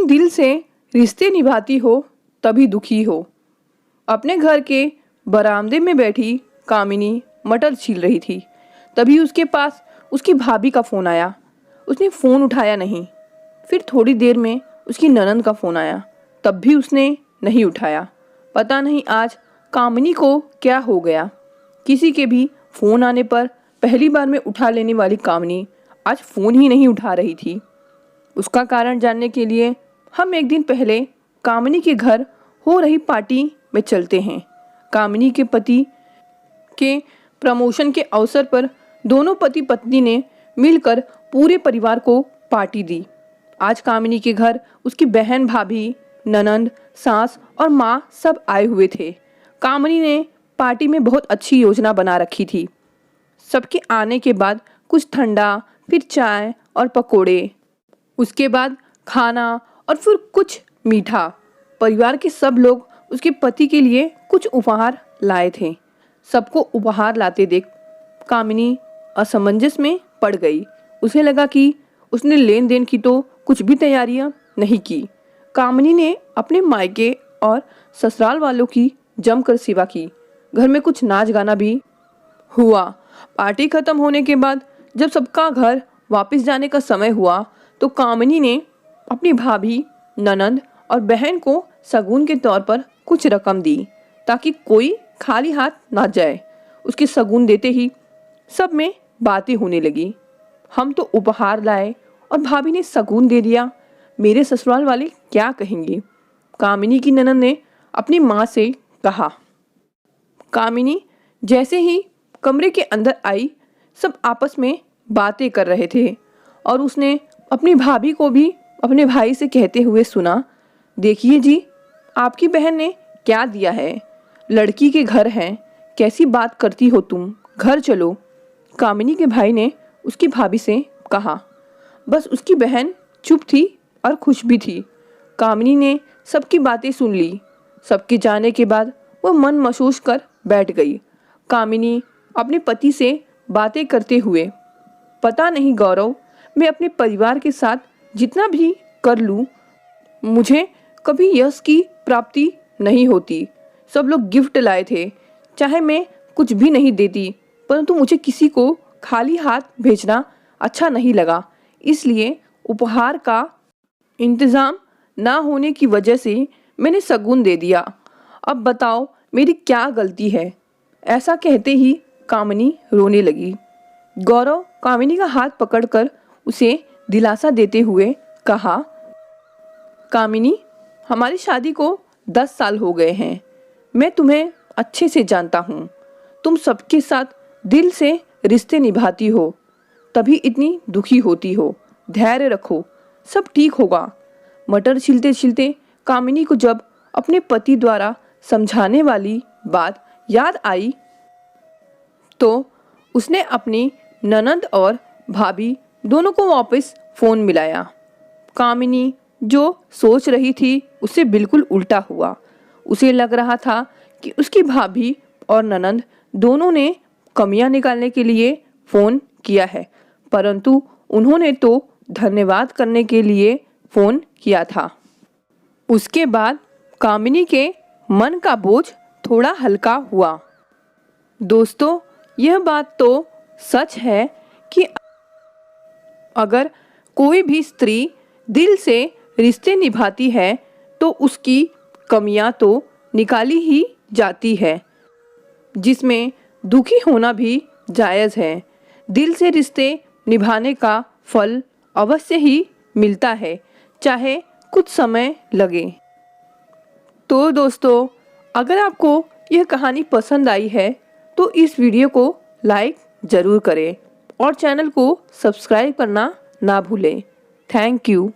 तुम दिल से रिश्ते निभाती हो तभी दुखी हो। अपने घर के बरामदे में बैठी कामिनी मटर छील रही थी। तभी उसके पास उसकी भाभी का फ़ोन आया। उसने फ़ोन उठाया नहीं। फिर थोड़ी देर में उसकी ननंद का फ़ोन आया, तब भी उसने नहीं उठाया। पता नहीं आज कामिनी को क्या हो गया। किसी के भी फ़ोन आने पर पहली बार में उठा लेने वाली कामिनी आज फ़ोन ही नहीं उठा रही थी। उसका कारण जानने के लिए हम एक दिन पहले कामिनी के घर हो रही पार्टी में चलते हैं। कामिनी के पति के प्रमोशन के अवसर पर दोनों पति पत्नी ने मिलकर पूरे परिवार को पार्टी दी। आज कामिनी के घर उसकी बहन, भाभी, ननंद, सास और माँ सब आए हुए थे। कामिनी ने पार्टी में बहुत अच्छी योजना बना रखी थी। सबके आने के बाद कुछ ठंडा, फिर चाय और पकोड़े, उसके बाद खाना और फिर कुछ मीठा। परिवार के सब लोग उसके पति के लिए कुछ उपहार लाए थे। सबको उपहार लाते देख कामिनी असमंजस में पड़ गई। उसे लगा कि उसने लेन देन की तो कुछ भी तैयारियां नहीं की। कामिनी ने अपने मायके और ससुराल वालों की जमकर सेवा की। घर में कुछ नाच गाना भी हुआ। पार्टी खत्म होने के बाद जब सबका घर वापस जाने का समय हुआ तो कामिनी ने अपनी भाभी, ननंद और बहन को शगुन के तौर पर कुछ रकम दी ताकि कोई खाली हाथ ना जाए। उसके शगुन देते ही सब में बातें होने लगी। हम तो उपहार लाए और भाभी ने शगुन दे दिया, मेरे ससुराल वाले क्या कहेंगे? कामिनी की ननंद ने अपनी माँ से कहा। कामिनी जैसे ही कमरे के अंदर आई, सब आपस में बातें कर रहे थे और उसने अपनी भाभी को भी अपने भाई से कहते हुए सुना, देखिए जी, आपकी बहन ने क्या दिया है। लड़की के घर हैं, कैसी बात करती हो तुम, घर चलो। कामिनी के भाई ने उसकी भाभी से कहा। बस उसकी बहन चुप थी और खुश भी थी। कामिनी ने सबकी बातें सुन ली। सबके जाने के बाद वह मन मशोश कर बैठ गई। कामिनी अपने पति से बातें करते हुए, पता नहीं गौरव, मैं अपने परिवार के साथ जितना भी कर लूँ, मुझे कभी यश की प्राप्ति नहीं होती। सब लोग गिफ्ट लाए थे, चाहे मैं कुछ भी नहीं देती, परंतु मुझे किसी को खाली हाथ भेजना अच्छा नहीं लगा। इसलिए उपहार का इंतज़ाम ना होने की वजह से मैंने शगुन दे दिया। अब बताओ मेरी क्या गलती है? ऐसा कहते ही कामिनी रोने लगी। गौरव कामिनी का हाथ पकड़कर उसे दिलासा देते हुए कहा, कामिनी, हमारी शादी को 10 साल हो गए हैं। मैं तुम्हें अच्छे से जानता हूँ। तुम सबके साथ दिल से रिश्ते निभाती हो, तभी इतनी दुखी होती हो। धैर्य रखो, सब ठीक होगा। मटर छीलते छीलते कामिनी को जब अपने पति द्वारा समझाने वाली बात याद आई तो उसने अपनी ननंद और भाभी दोनों को वापस फ़ोन मिलाया। कामिनी जो सोच रही थी उससे बिल्कुल उल्टा हुआ। उसे लग रहा था कि उसकी भाभी और ननंद दोनों ने कमियां निकालने के लिए फ़ोन किया है, परंतु उन्होंने तो धन्यवाद करने के लिए फ़ोन किया था। उसके बाद कामिनी के मन का बोझ थोड़ा हल्का हुआ। दोस्तों, यह बात तो सच है कि अगर कोई भी स्त्री दिल से रिश्ते निभाती है तो उसकी कमियां तो निकाली ही जाती है, जिसमें दुखी होना भी जायज़ है। दिल से रिश्ते निभाने का फल अवश्य ही मिलता है, चाहे कुछ समय लगे। तो दोस्तों, अगर आपको यह कहानी पसंद आई है तो इस वीडियो को लाइक ज़रूर करें और चैनल को सब्सक्राइब करना ना भूलें। Thank you.